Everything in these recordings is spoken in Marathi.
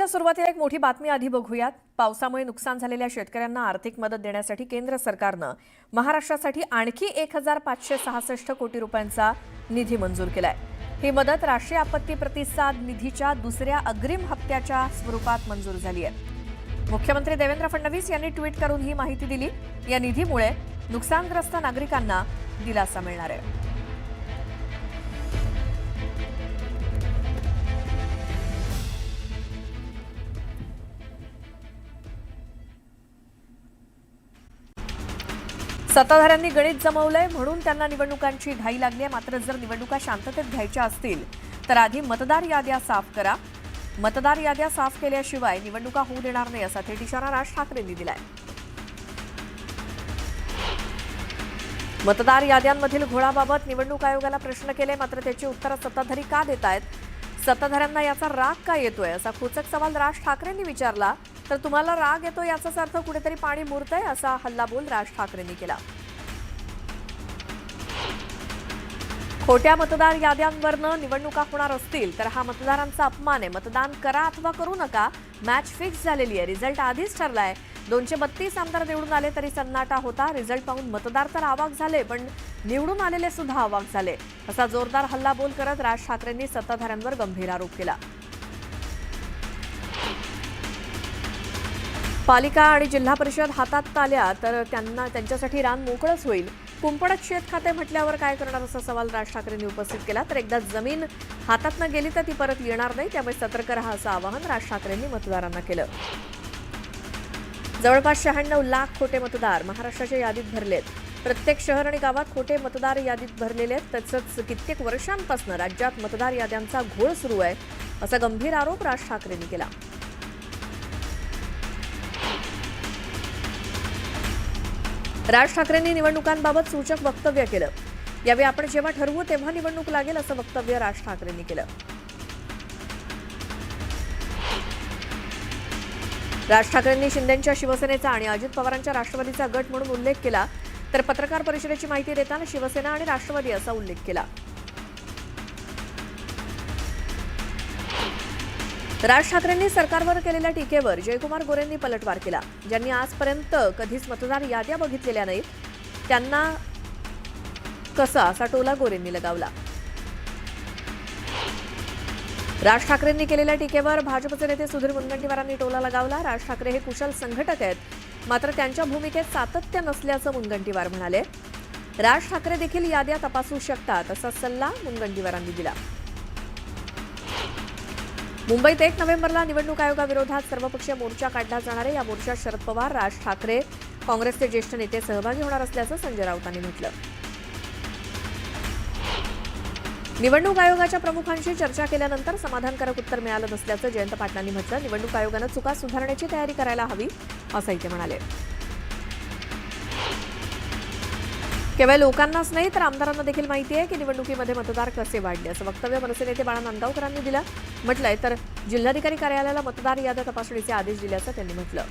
बुलेटिनच्या सुरुवातीला एक मोठी बातमी आधी बघूयात। पावसामुळे नुकसान झालेल्या शेतकऱ्यांना आर्थिक मदत देण्यासाठी केंद्र सरकारनं महाराष्ट्रासाठी आणखी 1566 कोटी रुपयांचा निधी मंजूर केलाय। ही मदत राष्ट्रीय आपत्ती प्रतिसाद निधीच्या दुसऱ्या अग्रिम हप्त्याच्या स्वरूपात मंजूर झाली आहे। मुख्यमंत्री देवेंद्र फडणवीस यांनी ट्विट करून ही माहिती दिली। या निधीमुळे नुकसानग्रस्त नागरिकांना दिलासा मिळणार आहे। सत्ताधाऱ्यांनी गणित जमवलंय म्हणून त्यांना निवडणुकांची घाई लागली आहे। मात्र जर निवडणुका शांततेत घ्यायच्या असतील तर आधी मतदार याद्या साफ करा। मतदार याद्या साफ केल्याशिवाय निवडणुका होऊ देणार नाही असा थेट इशारा राज ठाकरेंनी दिलाय। मतदार याद्यांमधील घोळाबाबत निवडणूक आयोगाला प्रश्न केले, मात्र त्याची उत्तरं सत्ताधारी का देतायत? सत्ताधाऱ्यांना याचा राग का येतोय असा खोचक सवाल राज ठाकरेंनी विचारला। तर तुम्हाला राग येतो याचाच अर्थ कुठेतरी पाणी मुरतंय असा हल्लाबोल राज ठाकरेंनी केला। खोट्या मतदार याद्यांवरनं निवडणुका होणार असतील तर हा मतदारांचा अपमान आहे। मतदान करा अथवा करू नका, मॅच फिक्स झालेली आहे। रिझल्ट आधीच ठरलाय। 232 आमदार निवडून आले तरी सन्नाटा होता। रिझल्ट पाहून मतदार तर अवाक झाले, पण निवडून आलेले सुद्धा अवाक झाले असा जोरदार हल्लाबोल करत राज ठाकरेंनी सत्ताधाऱ्यांवर गंभीर आरोप केला। पालिका आणि जिल्हा परिषद हातात आल्या तर त्यांच्यासाठी रान मोकळंच होईल। कुंपणात शेत खाते म्हटल्यावर काय करणार असा सवाल राज ठाकरेंनी उपस्थित केला। तर एकदा जमीन हातात न गेली तर ती परत येणार नाही, त्यामुळे सतर्क रहा असं आवाहन राज ठाकरेंनी मतदारांना केलं। जवळपास 96 लाख खोटे मतदार महाराष्ट्राच्या यादीत भरलेत। प्रत्येक शहर आणि गावात खोटे मतदार यादीत भरलेले आहेत। तसंच कित्येक वर्षांपासून राज्यात मतदार याद्यांचा घोळ सुरू आहे असा गंभीर आरोप राज ठाकरेंनी केला। राज ठाकरेंनी निवडणुकांबाबत सूचक वक्तव्य केलं। यावेळी आपण जेव्हा ठरवू तेव्हा निवडणूक लागेल असं वक्तव्य राज ठाकरेंनी केलं। राज ठाकरेंनी शिंदेंच्या शिवसेनेचा आणि अजित पवारांच्या राष्ट्रवादीचा गट म्हणून उल्लेख केला। तर पत्रकार परिषदेची माहिती देताना शिवसेना आणि राष्ट्रवादी असा उल्लेख केला। राज ठाकरेंनी सरकारवर केलेल्या टीकेवर जयकुमार गोरेंनी पलटवार केला। ज्यांनी आजपर्यंत कधीच मतदार याद्या बघितलेल्या नाहीत त्यांना कसा असा टोला गोरेंनी लगावला। राज ठाकरेंनी केलेल्या टीकेवर भाजपचे नेते सुधीर मुनगंटीवारांनी टोला लगावला। राज ठाकरे हे कुशल संघटक आहेत, मात्र त्यांच्या भूमिकेत सातत्य नसल्याचं मुनगंटीवार म्हणाले। राज ठाकरे देखील याद्या तपासू शकतात असा सल्ला मुनगंटीवारांनी दिला। मुंबईत 1 नोव्हेंबरला निवडणूक आयोगाविरोधात सर्वपक्षीय मोर्चा काढला जाणार आहे। या मोर्चात शरद पवार, राज ठाकरे, काँग्रेसचे ज्येष्ठ नेते सहभागी होणार असल्याचं संजय राऊतांनी म्हटलं। निवडणूक आयोगाच्या प्रमुखांशी चर्चा केल्यानंतर समाधानकारक उत्तर मिळालं नसल्याचं जयंत पाटलांनी म्हटलं। निवडणूक आयोगानं चुका सुधारण्याची तयारी करायला हवी असंही ते म्हणाले। केवळ लोकांनाच नाही तर आमदारांना देखील माहिती आहे की निवडणुकीमध्ये मतदार कसे वाढले असं वक्तव्य मनसे नेते बाळा नांदगावकरांनी दिलं। म्हटलंय तर जिल्हाधिकारी कार्यालयाला मतदार याद्या तपासणीचे आदेश दिल्याचं त्यांनी म्हटलं।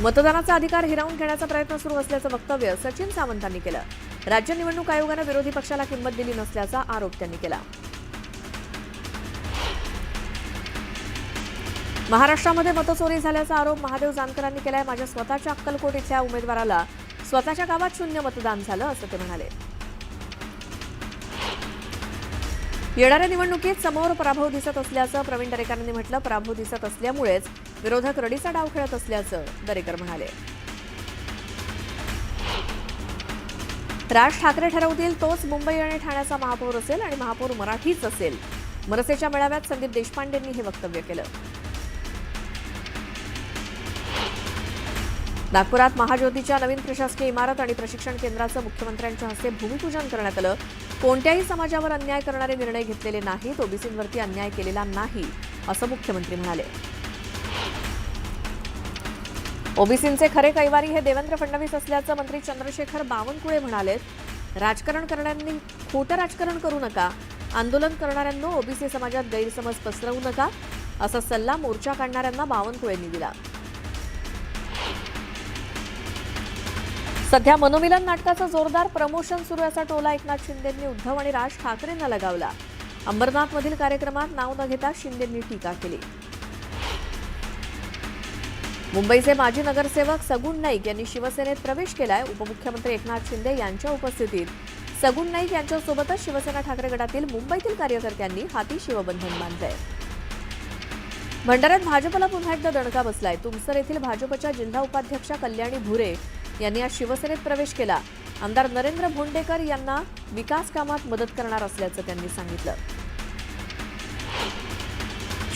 मतदानाचा अधिकार हिरावून घेण्याचा प्रयत्न सुरू असल्याचं वक्तव्य सचिन सावंतांनी केलं। राज्य निवडणूक आयोगानं विरोधी पक्षाला किंमत दिली नसल्याचा आरोप त्यांनी केला। महाराष्ट्रामध्ये मतचोरी झाल्याचा आरोप महादेव जानकरांनी केलाय। माझ्या स्वतःच्या अक्कलकोट इथल्या उमेदवाराला स्वतःच्या गावात 0 मतदान झालं असं ते म्हणाले। येणाऱ्या निवडणुकीत समोर पराभव दिसत असल्याचं प्रवीण दरेकरांनी म्हटलं। पराभव दिसत असल्यामुळेच विरोधक रडीचा डाव खेळत असल्याचं दरेकर म्हणाले। राज ठाकरे ठरवतील तोच मुंबई आणि ठाण्याचा महापौर असेल आणि महापौर मराठीच असेल। मनसेच्या मेळाव्यात संदीप देशपांडेंनी हे वक्तव्य केलं। नागपुरात महाज्योतीच्या नवीन प्रशासकीय इमारत आणि प्रशिक्षण केंद्राचं मुख्यमंत्र्यांच्या हस्ते भूमिपूजन करण्यात आलं। कोणत्याही समाजावर अन्याय करणारे निर्णय घेतलेले नाहीत, ओबीसींवरती अन्याय केलेला नाही असं मुख्यमंत्री म्हणाले। ओबीसींचे खरे कैवारी हे देवेंद्र फडणवीस असल्याचं मंत्री चंद्रशेखर बावनकुळे म्हणाले। राजकारण करणाऱ्यांनी खोटं राजकारण करू नका, आंदोलन करणाऱ्यांना ओबीसी समाजात गैरसमज पसरवू नका असा सल्ला मोर्चा काढणाऱ्यांना बावनकुळेंनी दिला। सध्या मनोमिलन नाटकाचं जोरदार प्रमोशन सुरू असा टोला एकनाथ शिंदेंनी उद्धव आणि राज ठाकरेंना लगावला। अंबरनाथमधील कार्यक्रमात नाव न घेता शिंदेंनी टीका केली. मुंबईचे माजी नगरसेवक सगुण नाईक यांनी शिवसेनेत प्रवेश केलाय. उपमुख्यमंत्री एकनाथ शिंदे यांच्या उपस्थितीत सगुण नाईक यांच्यासोबतच शिवसेना ठाकरे गटातील मुंबईतील कार्यकर्त्यांनी हाती शिवबंधन बांधलंय. भंडाऱ्यात भाजपला पुन्हा एकदा दणका बसलाय. तुमसर येथील भाजपच्या जिल्हा उपाध्यक्षा कल्याणी भुरे यांनी आज शिवसेनेत प्रवेश केला. आमदार नरेंद्र भोंडेकर यांना विकास कामात मदत करणार असल्याचं त्यांनी सांगितलं.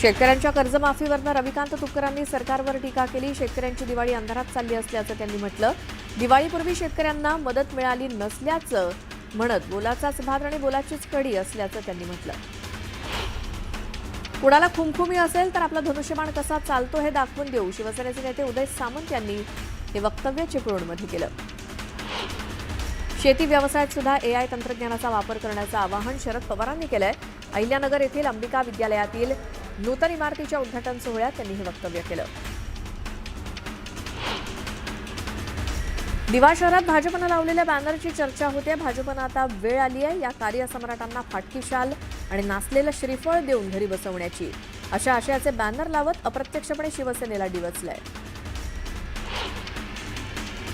शेतकऱ्यांच्या कर्जमाफीवरनं रविकांत तुपकरांनी सरकारवर टीका केली. शेतकऱ्यांची दिवाळी अंधारात चालली असल्याचं त्यांनी म्हटलं. दिवाळीपूर्वी शेतकऱ्यांना मदत मिळाली नसल्याचं म्हणत बोलाचाच भात आणि बोलाचीच कडी असल्याचं त्यांनी म्हटलं. कुणाला खुमखुमी असेल तर आपला धनुष्यबाण कसा चालतो हे दाखवून देऊ, शिवसेनेचे नेते उदय सामंत यांनी हे वक्तव्य चिपळूणमध्ये केलं. शेती व्यवसायात सुद्धा AI तंत्रज्ञानाचा वापर करण्याचं आवाहन शरद पवारांनी केलंय. अहिल्यानगर येथील अंबिका विद्यालयातील नूतन इमारतीच्या उद्घाटन सोहळ्यात त्यांनी हे वक्तव्य केलं. दिवा शहरात भाजपनं लावलेल्या बॅनरची चर्चा होते. भाजपनं आता वेळ आली आहे या कार्यसम्राटांना फाटकी शाल आणि नाचलेलं श्रीफळ देऊन घरी बसवण्याची, अशा आशयाचे बॅनर लावत अप्रत्यक्षपणे शिवसेनेला डिवचलंय.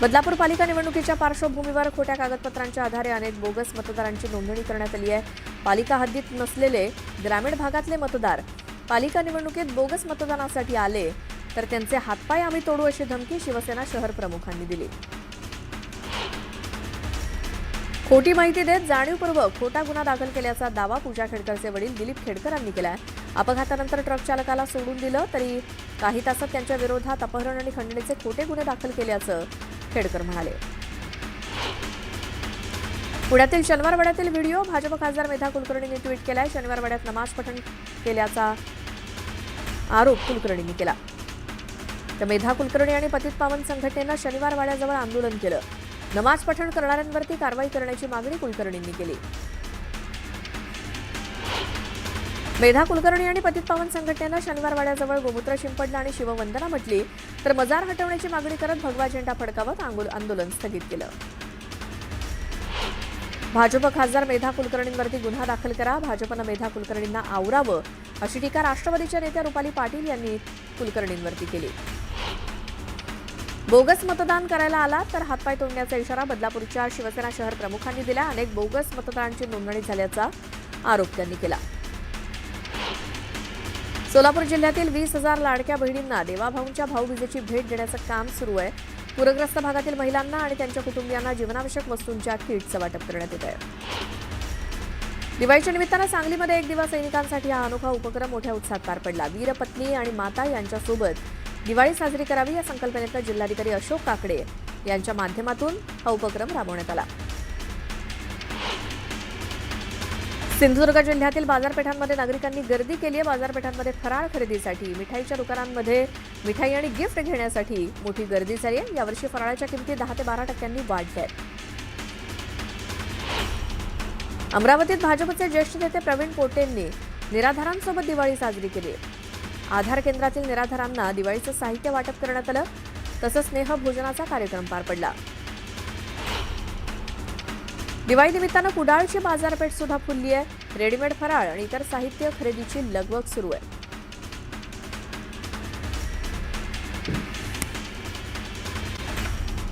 बदलापूर पालिका निवडणुकीच्या पार्श्वभूमीवर खोट्या कागदपत्रांच्या आधारे अनेक बोगस मतदारांची नोंदणी करण्यात आली आहे. पालिका हद्दीत नसलेले ग्रामीण भागातले मतदार पालिका निवडणुकीत बोगस मतदानासाठी आले तर त्यांचे हातपाय आम्ही तोडू अशी धमकी शिवसेना शहर प्रमुखांनी दिली. खोटी माहिती देत जाणीवपूर्वक खोटा गुन्हा दाखल केल्याचा दावा पूजा खेडकरचे वडील दिलीप खेडकरांनी केलाय. अपघातानंतर ट्रक चालकाला सोडून दिलं तरी काही तासात त्यांच्या विरोधात अपहरण आणि खंडणीचे खोटे गुन्हे दाखल केल्याचं खेडकर म्हणाले. पुण्यातील शनिवारवाड्यातील व्हिडिओ भाजप खासदार मेधा कुलकर्णींनी ट्विट केलाय. शनिवारवाड्यात नमाज पठण केल्याचा आरोप कुलकर्णींनी केला. तर मेधा कुलकर्णी आणि पतित पावन संघटनेनं शनिवारवाड्याजवळ आंदोलन केलं. नमाज पठण करणाऱ्यांवरती कारवाई करण्याची मागणी कुलकर्णींनी केली. मेधा कुलकर्णी आणि पतित पावन संघटनेनं शनिवारवाड्याजवळ गोमूत्र शिंपडलं आणि शिववंदना म्हटली तर मजार हटवण्याची मागणी करत भगवा झेंडा फडकावत आंदोलन स्थगित केलं. भाजप खासदार मेधा कुलकर्णींवरती गुन्हा दाखल करा, भाजपनं मेधा कुलकर्णींना आवरावं अशी टीका राष्ट्रवादीच्या नेत्या रुपाली पाटील यांनी कुलकर्णींवरती केली. बोगस मतदान करायला आला तर हातपाय तोडण्याचा इशारा बदलापूरच्या शिवसेना शहर प्रमुखांनी दिला. अनेक बोगस मतदारांची नोंदणी झाल्याचा आरोप त्यांनी केला. सोलापूर जिल्ह्यातील 20,000 लाडक्या बहिणींना देवाभाऊंच्या भाऊबीजेची भेट देण्याचं काम सुरू आहे. पूरग्रस्त भागातील महिलांना आणि त्यांच्या कुटुंबियांना जीवनावश्यक वस्तूंच्या किटचं वाटप करण्यात येत आहे. दिवाळीच्या निमित्तानं सांगलीमध्ये एक दिवा सैनिकांसाठी हा अनोखा उपक्रम मोठ्या उत्साहात पार पडला. वीरपत्नी आणि माता यांच्यासोबत दिवाळी साजरी करावी या संकल्पनेतनं जिल्हाधिकारी अशोक काकडे यांच्या माध्यमातून हा उपक्रम राबवण्यात आला. सिंधुदुर्ग जिल्ह्यातील बाजारपेठांमध्ये नागरिकांनी गर्दी केली आहे. बाजारपेठांमध्ये फराळ खरेदीसाठी, मिठाईच्या दुकानांमध्ये मिठाई आणि गिफ्ट घेण्यासाठी मोठी गर्दी झाली आहे. यावर्षी फराळाच्या किमती 10 ते 12% वाढल्या आहेत. अमरावतीत भाजपचे ज्येष्ठ नेते प्रवीण पोटेंनी निराधारांसोबत दिवाळी साजरी केली. आधार केंद्रातील निराधारांना दिवाळीचं साहित्य वाटप करण्यात आलं. तसंच स्नेहभोजनाचा कार्यक्रम पार पडला. दिवाळी निमित्तानं कुडाळची बाजारपेठ सुद्धा फुलली आहे. रेडीमेड फराळ आणि इतर साहित्य खरेदीची लगबग सुरू आहे.